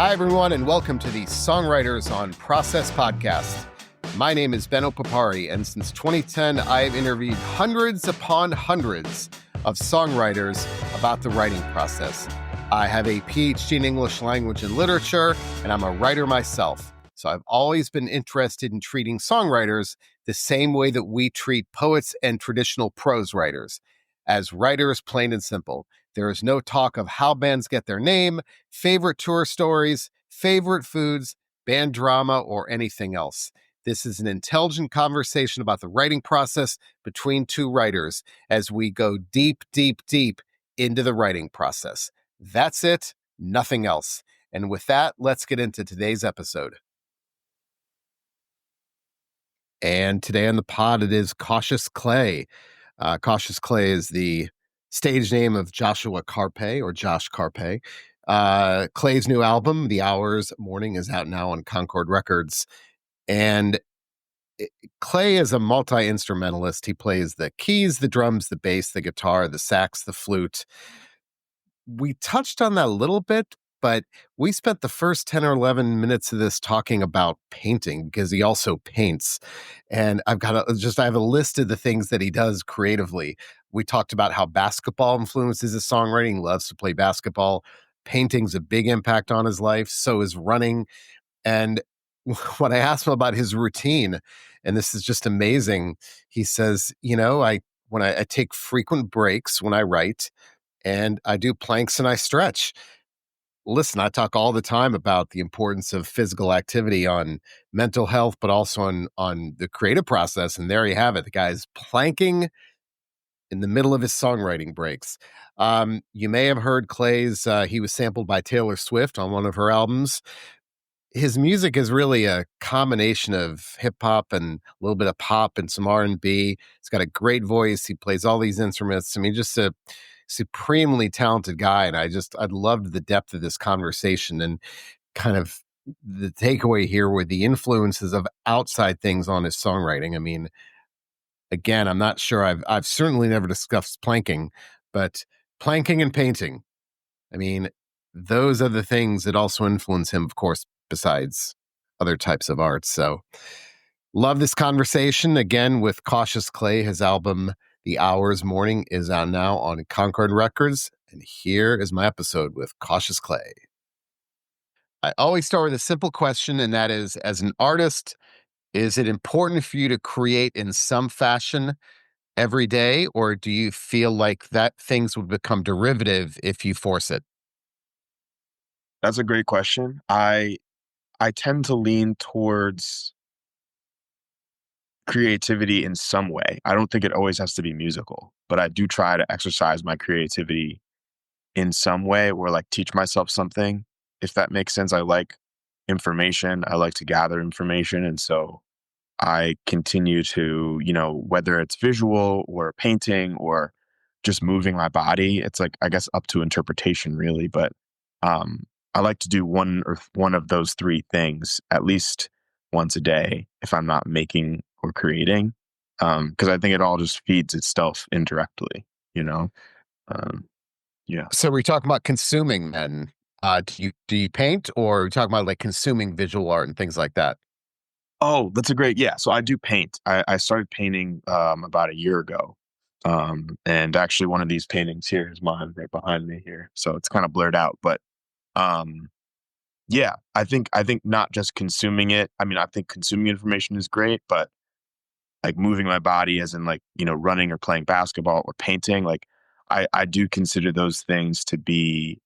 Hi, everyone, and welcome to the Songwriters on Process podcast. My name is Benno Papari, and since 2010, I have interviewed hundreds upon hundreds of songwriters about the writing process. I have a PhD in English language and literature, and I'm a writer myself. So I've always been interested in treating songwriters the same way that we treat poets and traditional prose writers, as writers, plain and simple. There is no talk of how bands get their name, favorite tour stories, favorite foods, band drama, or anything else. This is an intelligent conversation about the writing process between two writers as we go deep, deep, deep into the writing process. That's it, nothing else. And with that, let's get into today's episode. And today on the pod, it is Cautious Clay. Cautious Clay is the stage name of Joshua Carpe, or Josh Carpe. Clay's new album, The Hours Morning, is out now on Concord Records. And Clay is a multi-instrumentalist. He plays the keys, the drums, the bass, the guitar, the sax, the flute. We touched on that a little bit, but we spent the first 10 or 11 minutes of this talking about painting because he also paints. And I have a list of the things that he does creatively. We talked about how basketball influences his songwriting. He loves to play basketball. Painting's a big impact on his life. So is running. And when I asked him about his routine, and this is just amazing, he says, I take frequent breaks when I write, and I do planks and I stretch. Listen, I talk all the time about the importance of physical activity on mental health, but also on the creative process. And there you have it. The guy's planking in the middle of his songwriting breaks. You may have heard Clay's, he was sampled by Taylor Swift on one of her albums. His music is really a combination of hip hop and a little bit of pop and some R&B. He's got a great voice. He plays all these instruments. I mean, just a supremely talented guy. And I loved the depth of this conversation and kind of the takeaway here were the influences of outside things on his songwriting. I mean, again, I'm not sure I've certainly never discussed planking, but planking and painting. I mean, those are the things that also influence him, of course, besides other types of art. So love this conversation again with Cautious Clay. His album, The Hours Morning, is out now on Concord Records. And here is my episode with Cautious Clay. I always start with a simple question, and that is, as an artist, is it important for you to create in some fashion every day, or do you feel like that things would become derivative if you force it? That's a great question. I tend to lean towards creativity in some way. I don't think it always has to be musical, but I do try to exercise my creativity in some way or like teach myself something, if that makes sense. I like information. I like to gather information. And so I continue to, whether it's visual or painting or just moving my body, it's like, I guess, up to interpretation really. But um, I like to do one of those three things at least once a day if I'm not making or creating, because I think it all just feeds itself indirectly, you know? Um, yeah. So we're talking about consuming then. Do you paint, or are we talking about like consuming visual art and things like that? Oh, that's a great, yeah. So I do paint. I started painting about a year ago. And actually one of these paintings here is mine right behind me here. So it's kind of blurred out, but um yeah, I think not just consuming it. I mean, I think consuming information is great, but like moving my body as in like, running or playing basketball or painting, like I do consider those things to be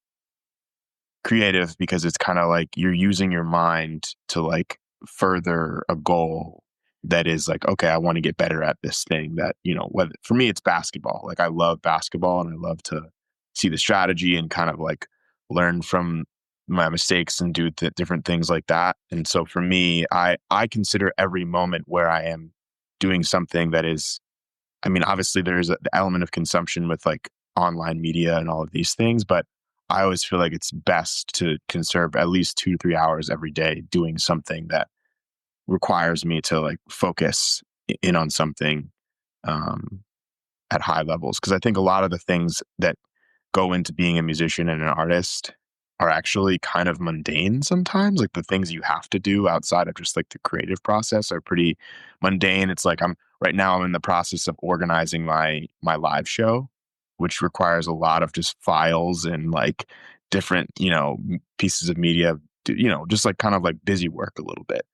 creative because it's kind of like you're using your mind to like further a goal that is like, okay, I want to get better at this thing that, whether for me it's basketball. Like I love basketball and I love to see the strategy and kind of like learn from my mistakes and do different things like that. And so for me, I consider every moment where I am doing something that is, I mean, obviously there's the element of consumption with like online media and all of these things, but I always feel like it's best to conserve at least 2 to 3 hours every day doing something that requires me to like focus in on something um, at high levels. Because I think a lot of the things that go into being a musician and an artist are actually kind of mundane sometimes. Like the things you have to do outside of just like the creative process are pretty mundane. It's like I'm in the process of organizing my live show, which requires a lot of just files and like different, pieces of media, just like kind of like busy work a little bit.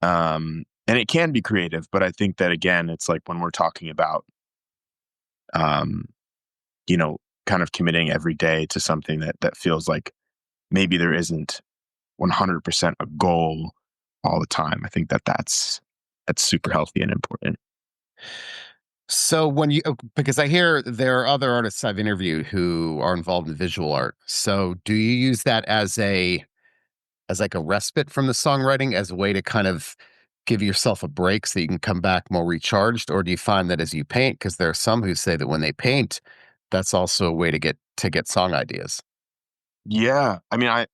And it can be creative, but I think that again, it's like when we're talking about um, you know, kind of committing every day to something that feels like maybe there isn't 100% a goal all the time. I think that's super healthy and important. So because I hear there are other artists I've interviewed who are involved in visual art. So do you use that as like a respite from the songwriting, as a way to kind of give yourself a break so you can come back more recharged? Or do you find that as you paint, because there are some who say that when they paint, that's also a way to get song ideas? Yeah, I mean, I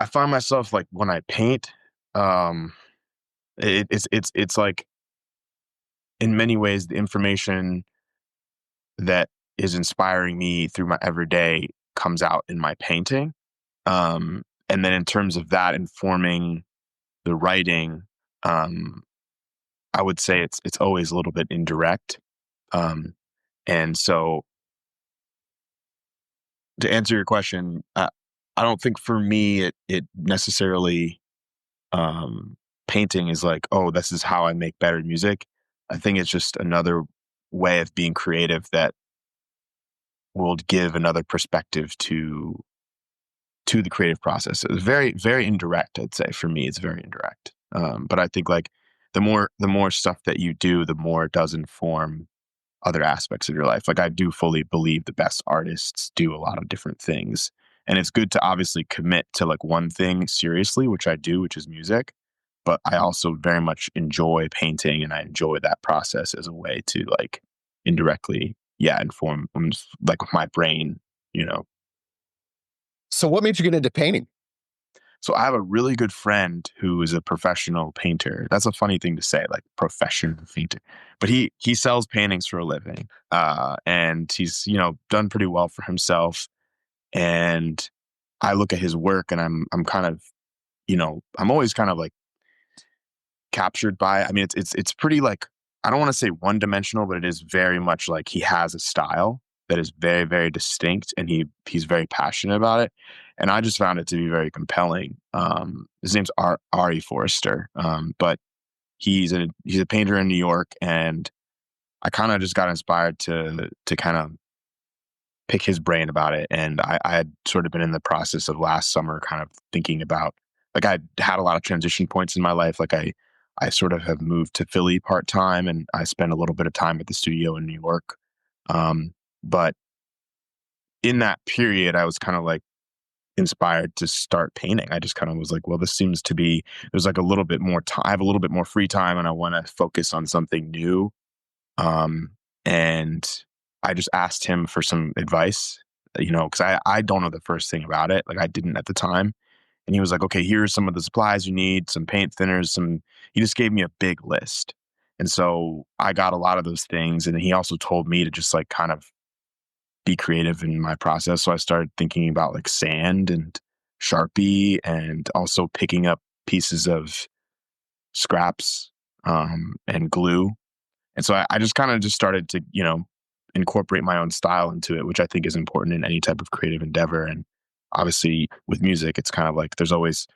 find myself like when I paint, um, it's like in many ways the information that is inspiring me through my everyday comes out in my painting. And then in terms of that informing the writing, um, I would say it's always a little bit indirect. Um, and so to answer your question, I don't think for me it necessarily um, painting is like, oh, this is how I make better music. I think it's just another way of being creative that will give another perspective to the creative process. It's very, very indirect, I'd say. For me, it's very indirect. But I think like the more stuff that you do, the more it does inform other aspects of your life. Like I do fully believe the best artists do a lot of different things. And it's good to obviously commit to like one thing seriously, which I do, which is music. But I also very much enjoy painting and I enjoy that process as a way to like indirectly, yeah, inform like my brain, you know. So what made you get into painting? So I have a really good friend who is a professional painter. That's a funny thing to say, like professional painter. But he sells paintings for a living. And he's, done pretty well for himself. And I look at his work and I'm kind of, I'm always kind of like captured by it. I mean, it's pretty like I don't want to say one dimensional, but it is very much like he has a style that is very, very distinct, and he's very passionate about it. And I just found it to be very compelling. His name's Ari Forrester, but he's a painter in New York, and I kind of just got inspired to kind of pick his brain about it. And I had sort of been in the process of last summer kind of thinking about like I had a lot of transition points in my life. Like I sort of have moved to Philly part time and I spent a little bit of time at the studio in New York. But in that period, I was kind of like inspired to start painting. I just kind of was like, well, this seems to be there's like a little bit more time. I have a little bit more free time and I want to focus on something new. Um, and I just asked him for some advice, because I don't know the first thing about it. Like I didn't at the time. And he was like, okay, here's some of the supplies you need, some paint thinners, he just gave me a big list. And so I got a lot of those things. And he also told me to just like kind of be creative in my process. So I started thinking about like sand and Sharpie and also picking up pieces of scraps and glue, and so I just kind of just started to, incorporate my own style into it, which I think is important in any type of creative endeavor. And obviously with music, it's kind of like there's always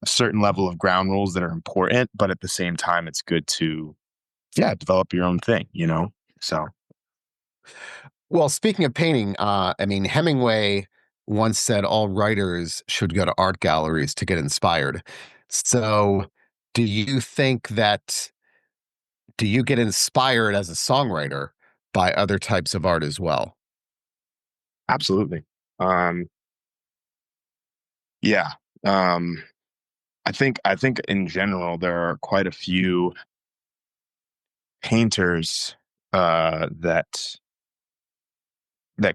a certain level of ground rules that are important, but at the same time, it's good to, yeah, develop your own thing. So Well, speaking of painting, I mean, Hemingway once said all writers should go to art galleries to get inspired. So, do you think that do you get inspired as a songwriter by other types of art as well? absolutely. Um, yeah. Um, I think in general, there are quite a few painters that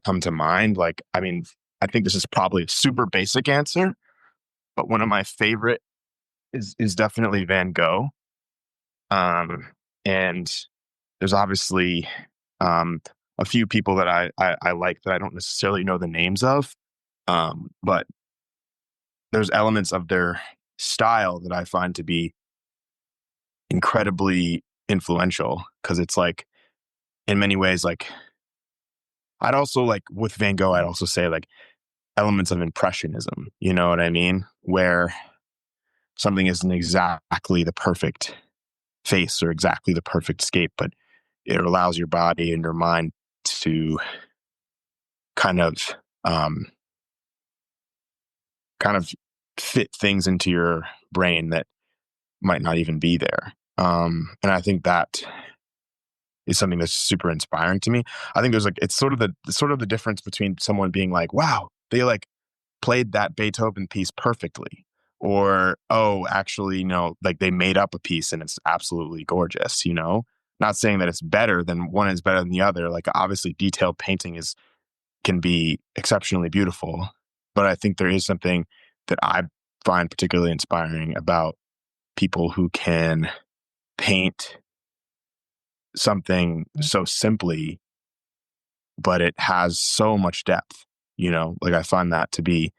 come to mind. Like, I mean, I think this is probably a super basic answer, but one of my favorite is definitely Van Gogh. Um, and there's obviously um, a few people that I like that I don't necessarily know the names of. But there's elements of their style that I find to be incredibly influential because it's like in many ways like I'd also like with Van Gogh I'd also say like elements of impressionism, you know what I mean, where something isn't exactly the perfect face or exactly the perfect scape, but it allows your body and your mind to kind of um kind of fit things into your brain that might not even be there. And I think that is something that's super inspiring to me. I think there's like it's sort of the difference between someone being like, wow, they like played that Beethoven piece perfectly. Or, oh, actually, like they made up a piece and it's absolutely gorgeous, you know? Not saying that it's better than one is better than the other. Like obviously detailed painting is can be exceptionally beautiful. But I think there is something that I find particularly inspiring about people who can paint something so simply, but it has so much depth, you know? Like I find that to be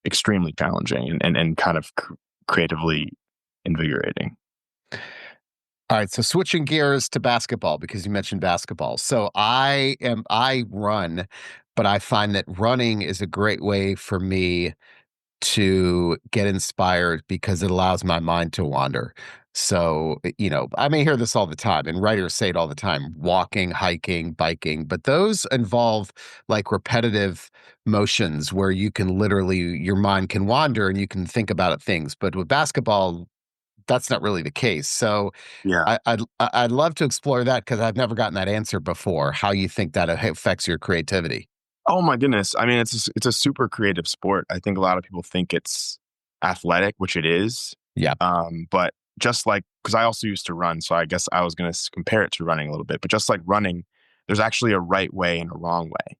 extremely challenging and kind of creatively invigorating. All right, so switching gears to basketball because you mentioned basketball. So I run, but I find that running is a great way for me to get inspired because it allows my mind to wander. So, I may hear this all the time, and writers say it all the time: walking, hiking, biking, but those involve like repetitive motions where you can literally, your mind can wander and you can think about things. But with basketball, that's not really the case. So Yeah. I'd love to explore that because I've never gotten that answer before. How you think that affects your creativity? Oh my goodness. I mean, it's a super creative sport. I think a lot of people think it's athletic, which it is. Yeah. But just like because I also used to run, so I guess I was going to compare it to running a little bit. But just like running, there's actually a right way and a wrong way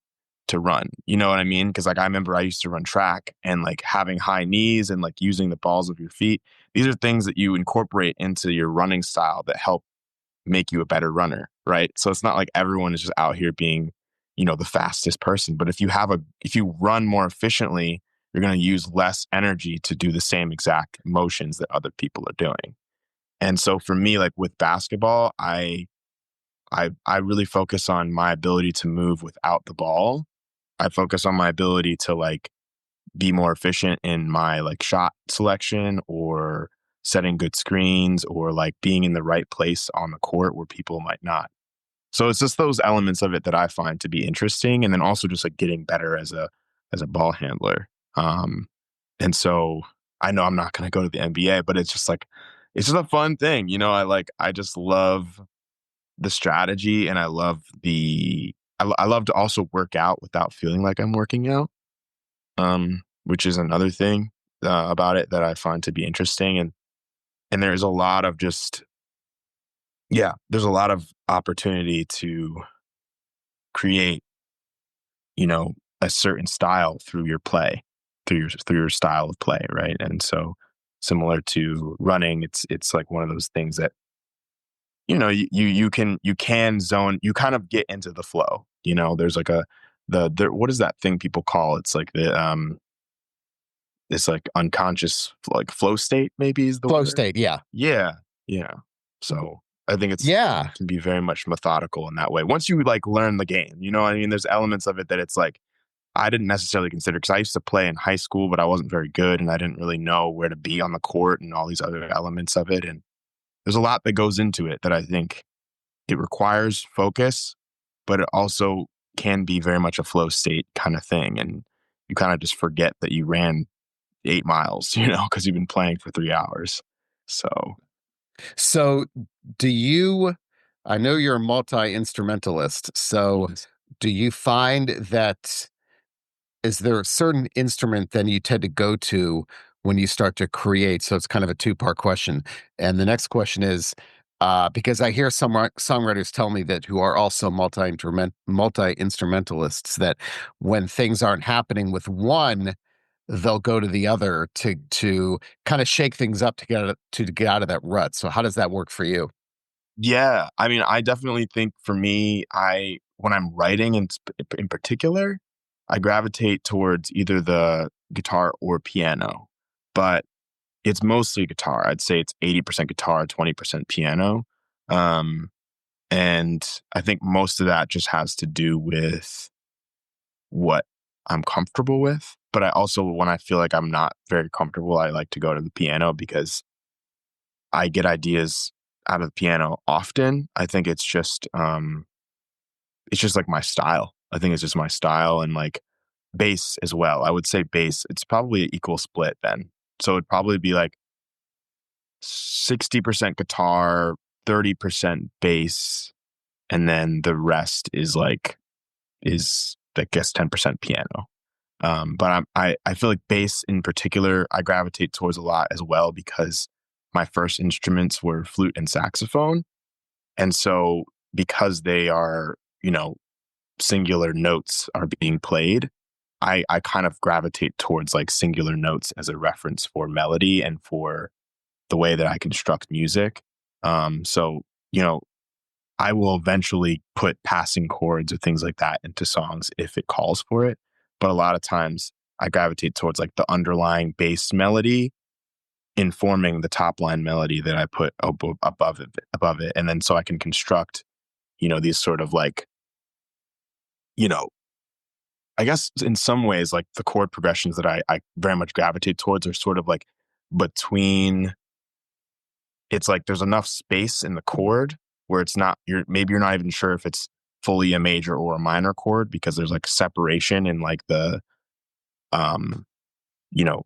to run. You know what I mean? Because like I remember I used to run track and like having high knees and like using the balls of your feet. These are things that you incorporate into your running style that help make you a better runner, right? So it's not like everyone is just out here being, the fastest person. But if you run more efficiently, you're going to use less energy to do the same exact motions that other people are doing. And so for me, like with basketball, I really focus on my ability to move without the ball. I focus on my ability to like be more efficient in my like shot selection or setting good screens or like being in the right place on the court where people might not. So it's just those elements of it that I find to be interesting, and then also just like getting better as a ball handler. And so I know I'm not going to go to the NBA, but it's just like it's just a fun thing, I just love the strategy, and I love I love to also work out without feeling like I'm working out, which is another thing about it that I find to be interesting, and there's a lot of just yeah, there's a lot of opportunity to create, you know, a certain style through your play, through your style of play, right? And so similar to running, it's like one of those things that you can zone, you kind of get into the flow. There's like the what is that thing people call? It's like this like unconscious like flow state maybe is the Flow word. state. Yeah. Yeah, yeah. So I think Yeah. can be very much methodical in that way. Once you like learn the game, what I mean, there's elements of it that it's like I didn't necessarily consider because I used to play in high school, but I wasn't very good and I didn't really know where to be on the court and all these other elements of it. And there's a lot that goes into it that I think it requires focus, but it also can be very much a flow state kind of thing. And you kind of just forget that you ran 8 miles, because you've been playing for 3 hours. So So, do you? I know you're a multi instrumentalist. So, do you find that is there a certain instrument then you tend to go to when you start to create? So it's kind of a two-part question. And the next question is, because I hear some songwriters tell me that who are also multi instrumentalists that when things aren't happening with one, they'll go to the other to kind of shake things up to get out of that rut. So how does that work for you? yeah, I mean, I definitely think for me, I when I'm writing in particular, I gravitate towards either the guitar or piano, but it's mostly guitar. I'd say it's 80% guitar, 20% piano. Um, and I think most of that just has to do with what I'm comfortable with. But I also, when I feel like I'm not very comfortable, I like to go to the piano because I get ideas out of the piano often. I think it's just like my style. I think it's just my style, and like bass as well. I would say bass, it's probably an equal split then. So it'd probably be like 60% guitar, 30% bass, and then the rest is I guess 10% piano. But I feel like bass in particular, I gravitate towards a lot as well because my first instruments were flute and saxophone. And so because they are, singular notes are being played, I kind of gravitate towards like singular notes as a reference for melody and for the way that I construct music. So, you know, I will eventually put passing chords or things like that into songs if it calls for it. But a lot of times I gravitate towards like the underlying bass melody informing the top line melody that I put above it. And then so I can construct, these sort of like, you know, I guess in some ways, like the chord progressions that I very much gravitate towards are sort of like between, it's like there's enough space in the chord where it's not, maybe you're not even sure if it's fully a major or a minor chord because there's like separation in like the, um,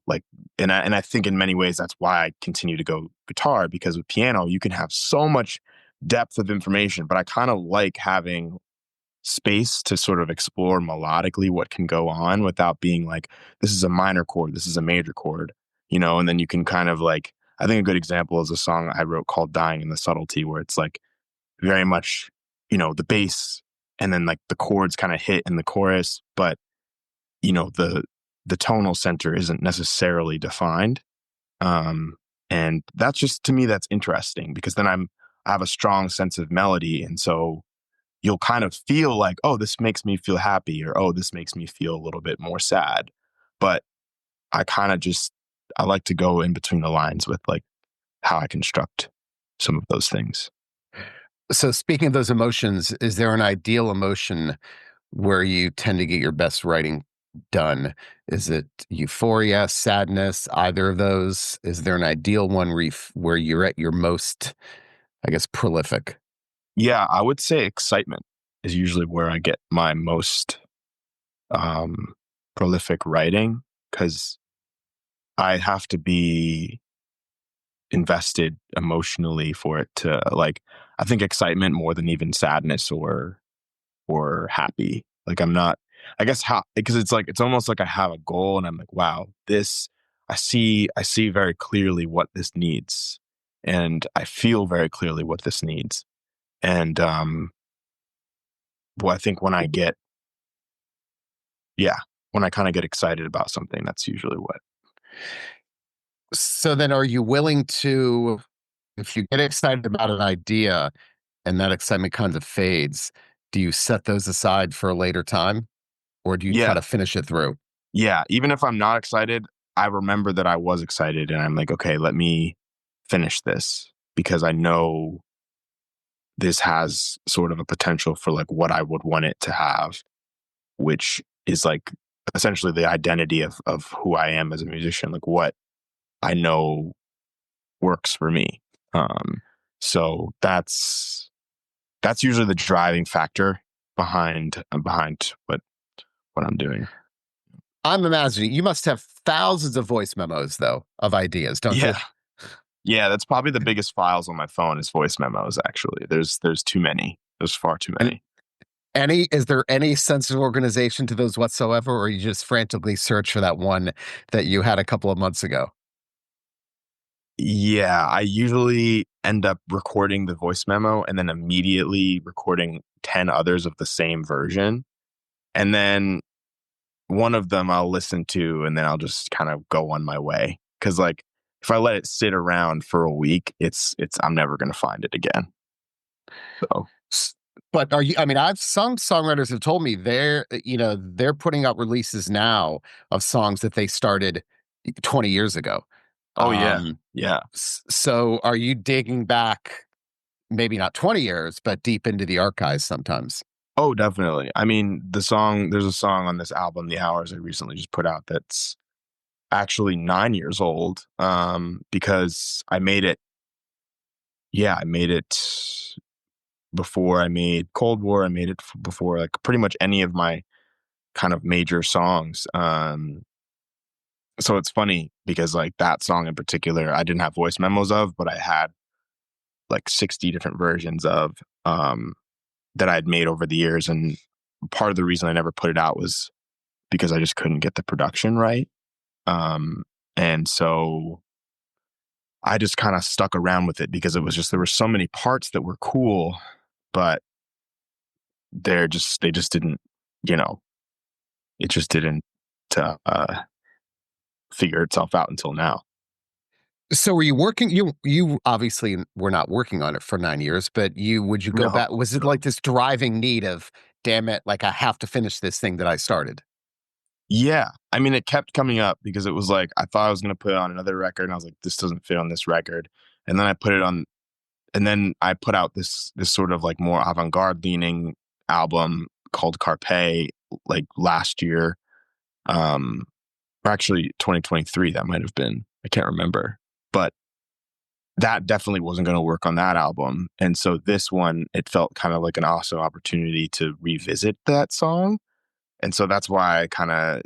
like, and I think in many ways that's why I continue to go guitar, because with piano, you can have so much depth of information, but I kind of like having space to sort of explore melodically what can go on without being like, this is a minor chord, this is a major chord, and then you can kind of like, I think a good example is a song I wrote called Dying in the Subtlety, where it's like very much, the bass and then like the chords kind of hit in the chorus, but the tonal center isn't necessarily defined. Um, and that's just, to me, that's interesting because then I have a strong sense of melody. And so you'll kind of feel like, oh, this makes me feel happy, or oh, this makes me feel a little bit more sad. But I kind of just, I like to go in between the lines with like how I construct some of those things. So, speaking of those emotions, is there an ideal emotion where you tend to get your best writing done? Is it euphoria, sadness, either of those? Is there an ideal one where you're at your most, I guess, prolific? Yeah, I would say excitement is usually where I get my most prolific writing because I have to be invested emotionally for it to like, I think excitement more than even sadness or happy. Like I'm not, I guess how, because it's like it's almost like I have a goal and I'm like, wow, this I see very clearly what this needs. And I feel very clearly what this needs. And well, I think when I get, yeah, when I kind of get excited about something, that's usually what. So then are you willing to, if you get excited about an idea and that excitement kind of fades, do you set those aside for a later time or do you try Yeah. to finish it through? Yeah. Even if I'm not excited, I remember that I was excited and I'm like, okay, let me finish this because I know this has sort of a potential for like what I would want it to have, which is like essentially the identity of who I am as a musician, like what I know works for me. Um, so that's usually the driving factor behind what I'm doing. I'm imagining you must have thousands of voice memos though of ideas, don't you? Yeah. Yeah, that's probably the biggest files on my phone is voice memos, actually. There's too many. There's far too And many. is there any sense of organization to those whatsoever, or you just frantically search for that one that you had a couple of months ago? Yeah, I usually end up recording the voice memo and then immediately recording 10 others of the same version. And then one of them I'll listen to and then I'll just kind of go on my way. Cause like if I let it sit around for a week, it's I'm never gonna find it again. So S- But are you? I mean, I've some songwriters have told me they're putting out releases now of songs that they started 20 years ago. Oh yeah, Um, yeah. so are you digging back, maybe not 20 years, but deep into the archives sometimes? Oh, definitely. I mean, there's a song on this album, The Hours, I recently just put out that's actually 9 years old. Because I made it. Yeah, I made it before I made Cold War. I made it before like pretty much any of my kind of major songs. So it's funny because like that song in particular, I didn't have voice memos of, but I had like 60 different versions of um, that I'd made over the years. And part of the reason I never put it out was because I just couldn't get the production right. Um, and so I just kind of stuck around with it because it was just, there were so many parts that were cool, but they just didn't, you know, it just didn't uh, figure itself out until now. So were you working? You obviously were not working on it for 9 years, but would you go No, back? Was it no. like this driving need of, damn it, like I have to finish this thing that I started? Yeah. I mean, it kept coming up because it was like I thought I was gonna put it on another record, and I was like, "This doesn't fit on this record." And then I put it on, and then I put out this sort of like more avant-garde leaning album called Carpe like last year, um, or actually 2023. That might have been. I can't remember, but that definitely wasn't going to work on that album. And so this one, it felt kind of like an awesome opportunity to revisit that song. And so that's why I kind of,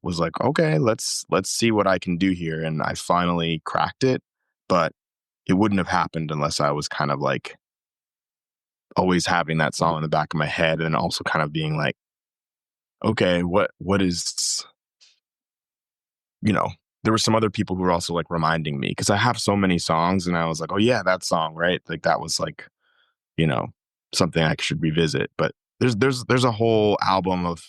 was like, okay, let's see what I can do here. And I finally cracked it, but it wouldn't have happened unless I was kind of like always having that song in the back of my head and also kind of being like, okay, what is, you know, there were some other people who were also like reminding me because I have so many songs and I was like, oh yeah, that song, right? Like that was like, you know, something I should revisit. But there's a whole album of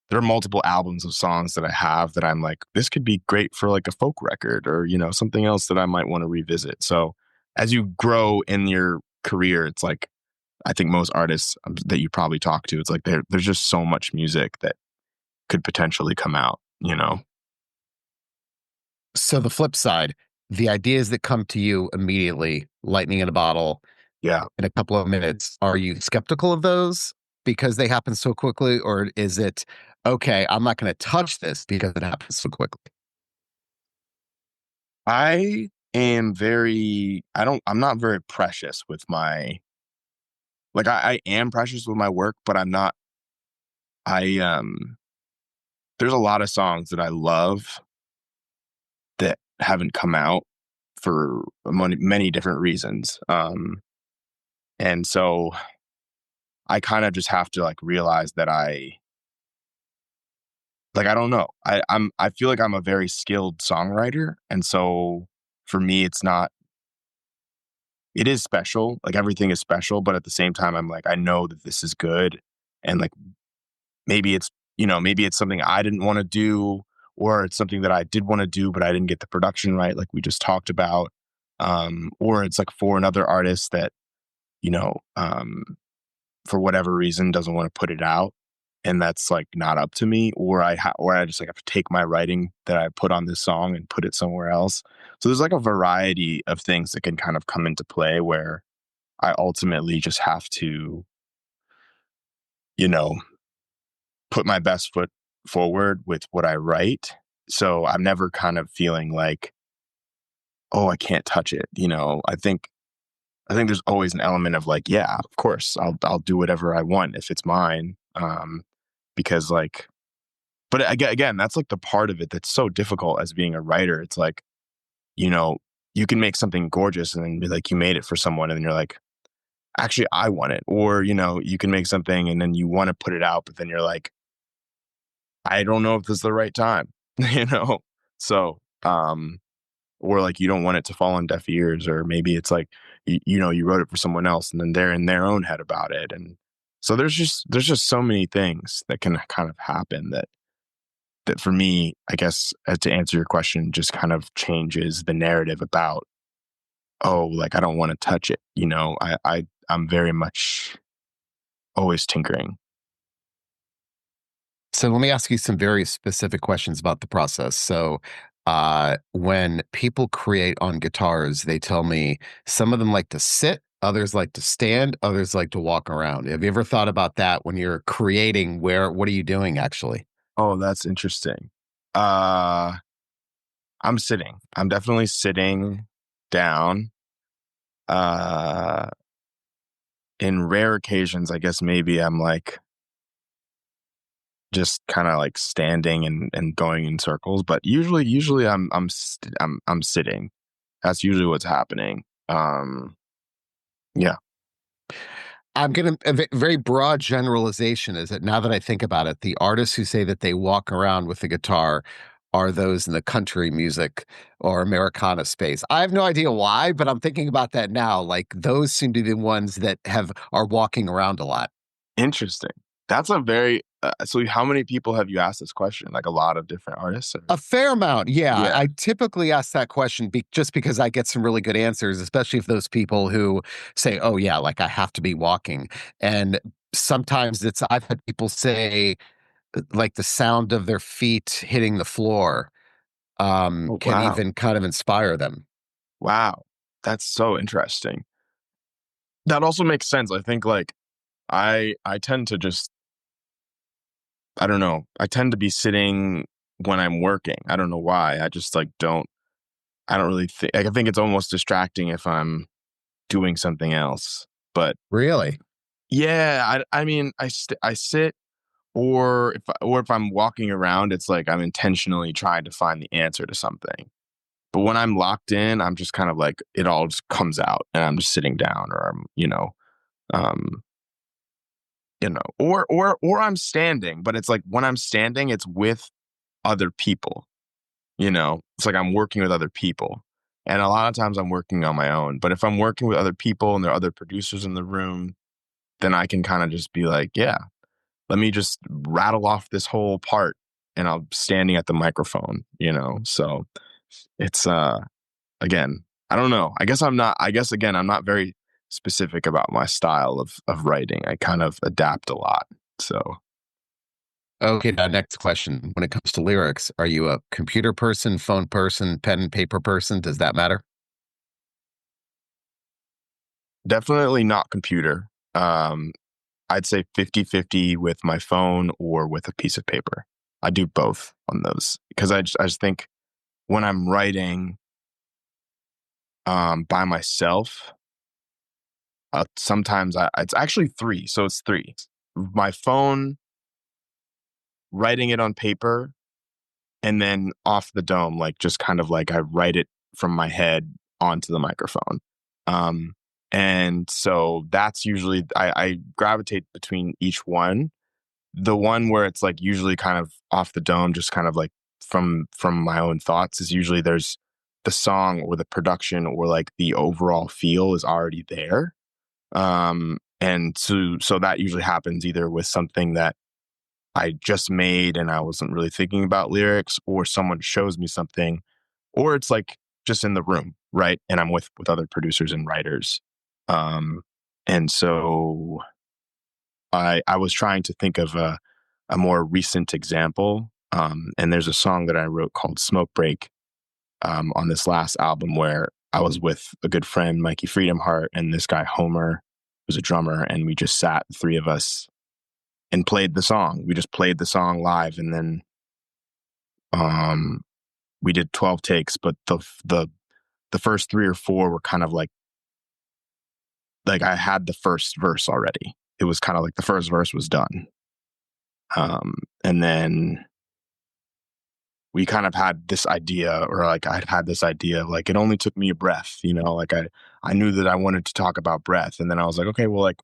there are multiple albums of songs that I have that I'm like, this could be great for like a folk record or, something else that I might want to revisit. So as you grow in your career, it's like I think most artists that you probably talk to, it's like there's just so much music that could potentially come out. So the flip side, the ideas that come to you immediately, lightning in a bottle, Yeah. in a couple of minutes, are you skeptical of those because they happen so quickly, or is it okay? I'm not going to touch this because it happens so quickly. I'm not very precious with like I am precious with my work, but I'm not, there's a lot of songs that I love that haven't come out for many different reasons. And so I kind of just have to like realize that I don't know. I feel like I'm a very skilled songwriter. And so for me, it is special. Like everything is special, but at the same time, I'm like, I know that this is good. And like maybe maybe it's something I didn't want to do, or it's something that I did want to do, but I didn't get the production right, like we just talked about. Or it's like for another artist that, you know, um, for whatever reason doesn't want to put it out. And that's like not up to me, or I just like have to take my writing that I put on this song and put it somewhere else. So there's like a variety of things that can kind of come into play where I ultimately just have to, you know, put my best foot forward with what I write. So I'm never kind of feeling like, oh, I can't touch it. I think there's always an element of like, yeah, of course, I'll do whatever I want if it's mine. Because like, but again, that's like the part of it that's so difficult as being a writer. It's like, you know, you can make something gorgeous and then be like, you made it for someone, and then you're like, actually, I want it. Or you can make something and then you want to put it out, but then you're like, I don't know if this is the right time, you know? So, or like you don't want it to fall on deaf ears, or maybe it's like, you wrote it for someone else and then they're in their own head about it. And so there's just so many things that can kind of happen that for me, I guess, to answer your question, just kind of changes the narrative about, oh, like I don't want to touch it. I'm very much always tinkering. So let me ask you some very specific questions about the process. So, when people create on guitars, they tell me some of them like to sit, others like to stand, others like to walk around. Have you ever thought about that when you're creating? What are you doing actually? Oh, that's interesting. Uh, I'm sitting. I'm definitely sitting down. Uh, in rare occasions, I guess maybe I'm like just kind of like standing and going in circles, but usually I'm sitting. That's usually what's happening. Yeah, I'm gonna very broad generalization is that now that I think about it, the artists who say that they walk around with the guitar are those in the country music or Americana space. I have no idea why, but I'm thinking about that now. Like those seem to be the ones that have are walking around a lot. interesting. That's a very so. How many people have you asked this question? Like a lot of different artists. Or? A fair amount, yeah. Yeah, I typically ask that question just because I get some really good answers, especially if those people who say, "Oh yeah, like I have to be walking," and sometimes I've had people say like the sound of their feet hitting the floor oh, can wow. even kind of inspire them. Wow. That's so interesting. That also makes sense. I think like I tend to just I don't know. I tend to be sitting when I'm working. I don't know why. I just like I don't really think I think it's almost distracting if I'm doing something else. But Really? yeah, I mean I sit or if I'm walking around it's like I'm intentionally trying to find the answer to something. But when I'm locked in, I'm just kind of like it all just comes out and I'm just sitting down or I'm, um, or I'm standing, but it's like when I'm standing, it's with other people, you know? It's like I'm working with other people. And a lot of times I'm working on my own. But if I'm working with other people and there are other producers in the room, then I can kind of just be like, yeah, let me just rattle off this whole part and I'm standing at the microphone, you know? So it's again, I don't know. I guess again, I'm not very specific about my style of writing. I kind of adapt a lot. So Okay, now next question. When it comes to lyrics, are you a computer person, phone person, pen and paper person? Does that matter? definitely not computer. I'd say 50-50 with my phone or with a piece of paper. I do both on those because I just think when I'm writing by myself, sometimes it's actually three. So it's three. My phone, writing it on paper, and then off the dome, like just kind of like I write it from my head onto the microphone. Um, and so that's usually I gravitate between each one. The one where it's like usually kind of off the dome, just kind of like from my own thoughts is usually there's the song or the production or like the overall feel is already there. And so that usually happens either with something that I just made and I wasn't really thinking about lyrics, or someone shows me something, or it's like just in the room, right? And I'm with other producers and writers. Um, and so I was trying to think of a more recent example. And there's a song that I wrote called Smoke Break on this last album where I was with a good friend, Mikey Freedomheart, and this guy Homer, who's a drummer, and we just sat, the three of us, and played the song. We just played the song live, and then um, we did 12 takes. But the first three or four were kind of like I had the first verse already. It was kind of like the first verse was done, and then we kind of had this idea, or like I'd had this idea of like it only took me a breath, you know, like I knew that I wanted to talk about breath, and then I was like, okay, well, like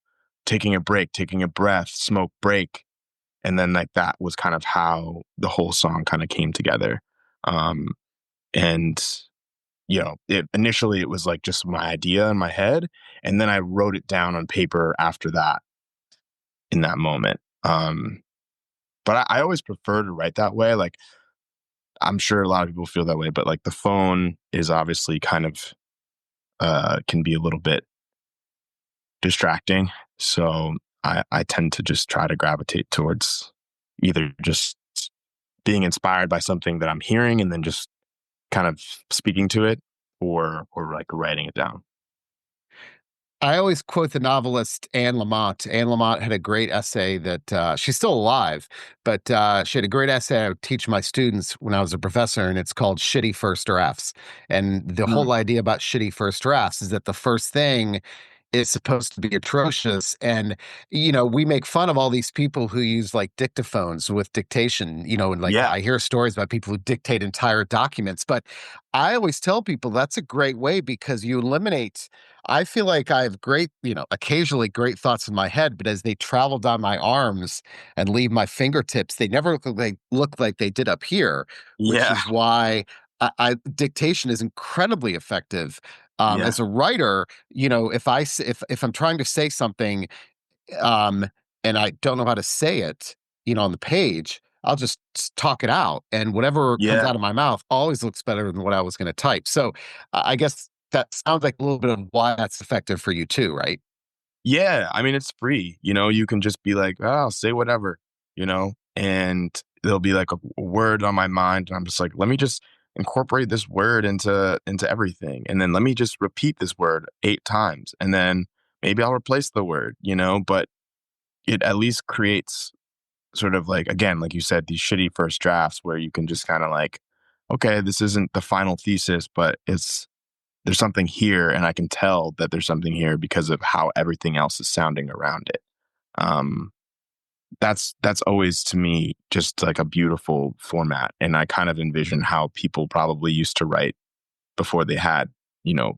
taking a break, taking a breath, smoke break, and then like that was kind of how the whole song kind of came together. um and initially it was like just my idea in my head, and then I wrote it down on paper after that, in that moment. But I always prefer to write that way. Like I'm sure a lot of people feel that way, but like the phone is obviously kind of can be a little bit distracting. So I tend to just try to gravitate towards either just being inspired by something that I'm hearing and then just kind of speaking to it, or like writing it down. I always quote the novelist Anne Lamott. Anne Lamott had a great essay that she's still alive, but she had a great essay I would teach my students when I was a professor, and it's called Shitty First Drafts. And the Mm, whole idea about shitty first drafts is that the first thing is supposed to be atrocious. And, we make fun of all these people who use like dictaphones with dictation, and like yeah, I hear stories about people who dictate entire documents. But I always tell people that's a great way because you eliminate. I feel like I have great, occasionally great thoughts in my head, but as they travel down my arms and leave my fingertips, they never look like they did up here, which yeah, is why dictation is incredibly effective. yeah, As a writer, if I'm trying to say something, um, and I don't know how to say it, on the page, I'll just talk it out, and whatever comes yeah. out of my mouth always looks better than what I was going to type. So, I guess that sounds like a little bit of why that's effective for you too, right? Yeah, I mean, it's free, you can just be like, "Oh, say whatever," and there'll be like a word on my mind, and I'm just like, "Let me just incorporate this word into everything, and then let me just repeat this word 8 times, and then maybe I'll replace the word," but it at least creates sort of like, again, like you said, these shitty first drafts where you can just kinda like, "Okay, this isn't the final thesis, but there's something here, and I can tell that there's something here because of how everything else is sounding around it." Um, that's always to me just like a beautiful format, and I kind of envision how people probably used to write before they had, you know,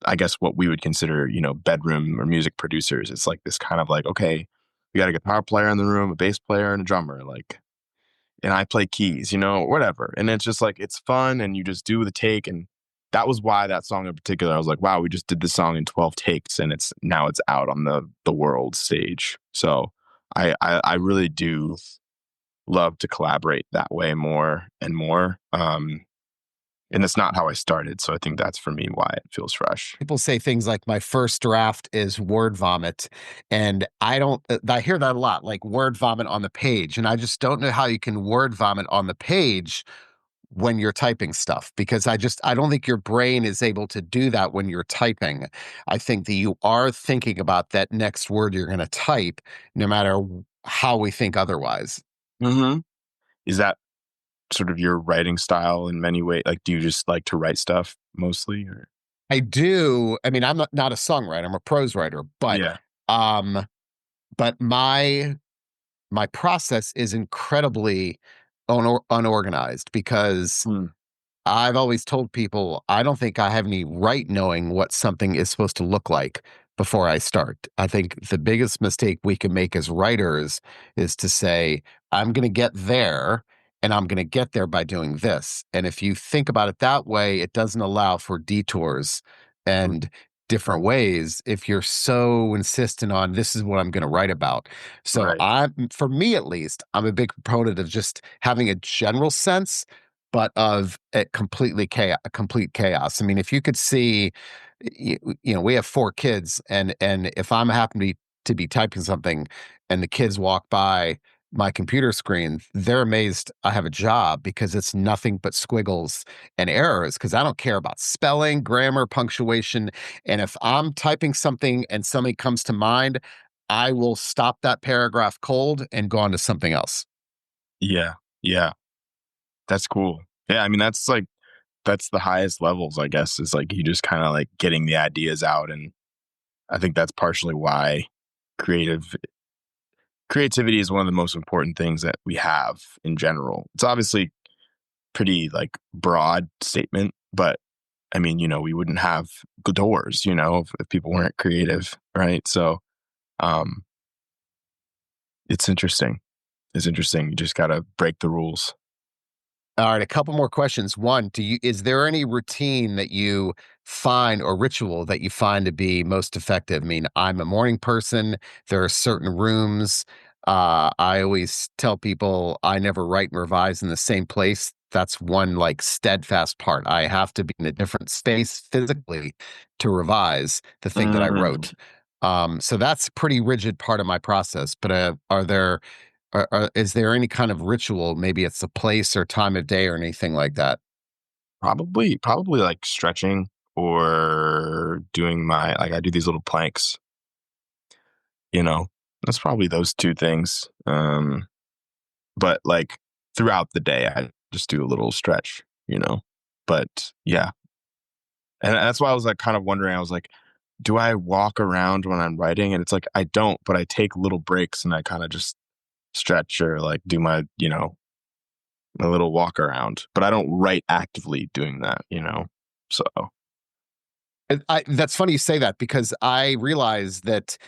I guess what we would consider, bedroom or music producers. It's like this kind of like, okay, we got a guitar player in the room, a bass player, and a drummer. Like, and I play keys, whatever. And it's just like it's fun and you just do the take. And that was why that song in particular, I was like, wow, we just did this song in 12 takes and it's out on the world stage. So I really do love to collaborate that way more and more. And it's not how I started. So I think that's for me why it feels fresh. People say things like my first draft is word vomit, and I hear that a lot, like word vomit on the page, and I just don't know how you can word vomit on the page when you're typing stuff, because I don't think your brain is able to do that when you're typing. I think that you are thinking about that next word you're going to type, no matter how we think otherwise. Hmm. Is that sort of your writing style in many ways? Like, do you just like to write stuff mostly? Or? I do. I mean, I'm not a songwriter, I'm a prose writer, Yeah. um, but my process is incredibly unorganized because Mm, I've always told people I don't think I have any right knowing what something is supposed to look like before I start. I think the biggest mistake we can make as writers is to say, I'm going to get there and I'm going to get there by doing this. And if you think about it that way, it doesn't allow for detours mm, and different ways if you're so insistent on this is what I'm going to write about. So right. for me at least, I'm a big proponent of just having a general sense but of complete chaos. I mean, if you could see, we have 4 kids, and if I'm happen to be typing something, and the kids walk by my computer screen, they're amazed I have a job because it's nothing but squiggles and errors. Because I don't care about spelling, grammar, punctuation, and if I'm typing something and something comes to mind, I will stop that paragraph cold and go on to something else. Yeah. Yeah. That's cool. Yeah. I mean, that's the highest levels, I guess, is like you just kind of like getting the ideas out. And I think that's partially why creative creativity is one of the most important things that we have in general. It's obviously pretty like broad statement, but I mean, we wouldn't have doors, if people weren't creative, right? So, um, it's interesting. It's interesting. You just gotta break the rules. All right, a couple more questions. One, is there any routine that you find or ritual that you find to be most effective? I mean, I'm a morning person. There are certain rooms. I always tell people I never write and revise in the same place. That's one like steadfast part. I have to be in a different space physically to revise the thing that I Mm, wrote. So that's a pretty rigid part of my process. But is there any kind of ritual? Maybe it's a place or time of day or anything like that. Probably like stretching or doing like I do these little planks, you know. That's probably those two things. But like throughout the day I just do a little stretch, you know. But yeah. And that's why I was like kind of wondering, I was like, do I walk around when I'm writing? And it's like I don't, but I take little breaks and I kind of just stretch or like do my, a little walk around. But I don't write actively doing that, you know. So That's funny you say that, because I realize that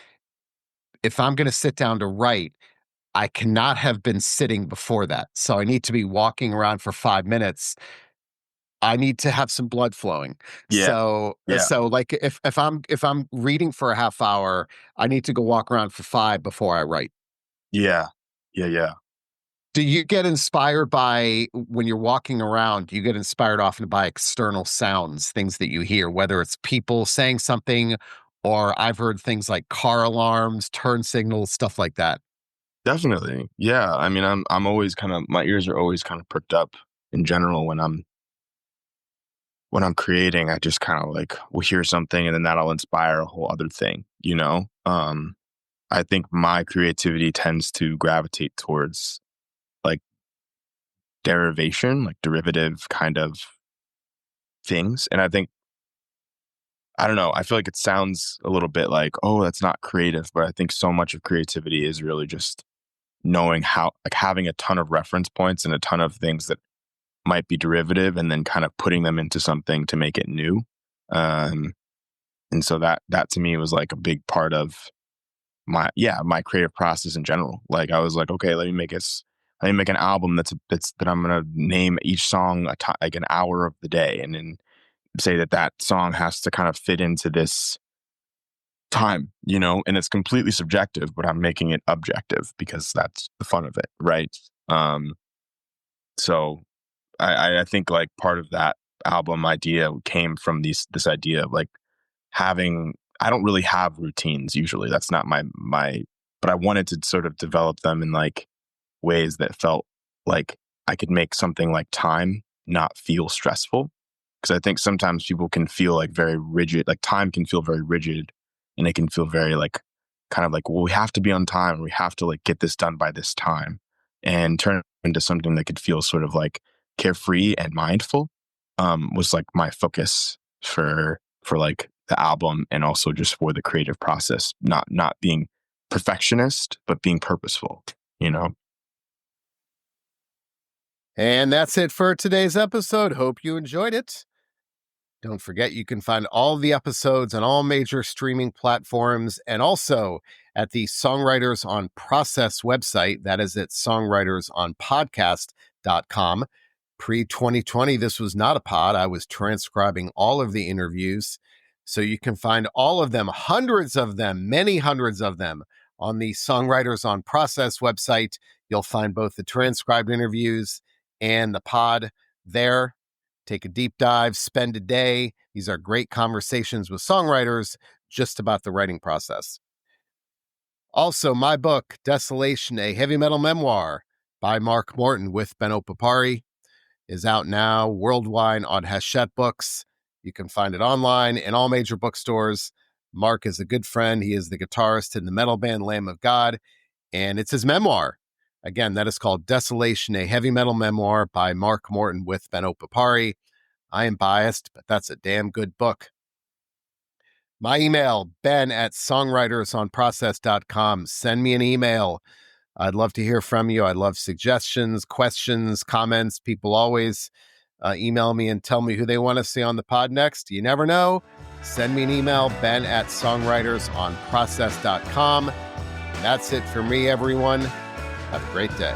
if I'm going to sit down to write, I cannot have been sitting before that. So I need to be walking around for 5 minutes. I need to have some blood flowing. yeah, yeah, So like if I'm reading for a half hour, I need to go walk around for 5 before I write. yeah, yeah. Do you get inspired by, when you're walking around, do you get inspired often by external sounds, things that you hear, whether it's people saying something, or I've heard things like car alarms, turn signals, stuff like that? Definitely. Yeah. I mean, I'm always kind of my ears are always kind of perked up in general when I'm creating. I just kind of like will hear something and then that'll inspire a whole other thing, you know? I think my creativity tends to gravitate towards like derivation, like derivative kind of things. And I think I don't know, I feel like it sounds a little bit like, oh, that's not creative, but I think so much of creativity is really just knowing how, like having a ton of reference points and a ton of things that might be derivative and then kind of putting them into something to make it new. Um, and so that to me was like a big part of my creative process in general. Like I was like, okay, let me make an album that I'm gonna name each song like an hour of the day, and then say that song has to kind of fit into this time, you know, and it's completely subjective, but I'm making it objective because that's the fun of it, right? Um, so I think like part of that album idea came from this idea of like having I don't really have routines usually. That's not my but I wanted to sort of develop them in like ways that felt like I could make something like time not feel stressful. Because I think sometimes people can feel like very rigid, like time can feel very rigid and it can feel very like kind of like, well, we have to be on time. We have to like get this done by this time and turn it into something that could feel sort of like carefree and mindful. Was like my focus for like the album and also just for the creative process, not being perfectionist, but being purposeful, you know? And that's it for today's episode. Hope you enjoyed it. Don't forget, you can find all the episodes on all major streaming platforms and also at the Songwriters on Process website. That is at songwritersonpodcast.com. Pre-2020, this was not a pod. I was transcribing all of the interviews. So you can find all of them, hundreds of them, many hundreds of them, on the Songwriters on Process website. You'll find both the transcribed interviews and the pod there. Take a deep dive, spend a day. These are great conversations with songwriters just about the writing process. Also, my book, Desolation, a Heavy Metal Memoir by Mark Morton with Benno Papari, is out now worldwide on Hachette Books. You can find it online in all major bookstores. Mark is a good friend. He is the guitarist in the metal band Lamb of God, and it's his memoir. Again, that is called Desolation, a Heavy Metal Memoir by Mark Morton with Benno Papari. I am biased, but that's a damn good book. My email, ben@songwritersonprocess.com. Send me an email. I'd love to hear from you. I'd love suggestions, questions, comments. People always email me and tell me who they want to see on the pod next. You never know. Send me an email, ben@songwritersonprocess.com. That's it for me, everyone. Have a great day.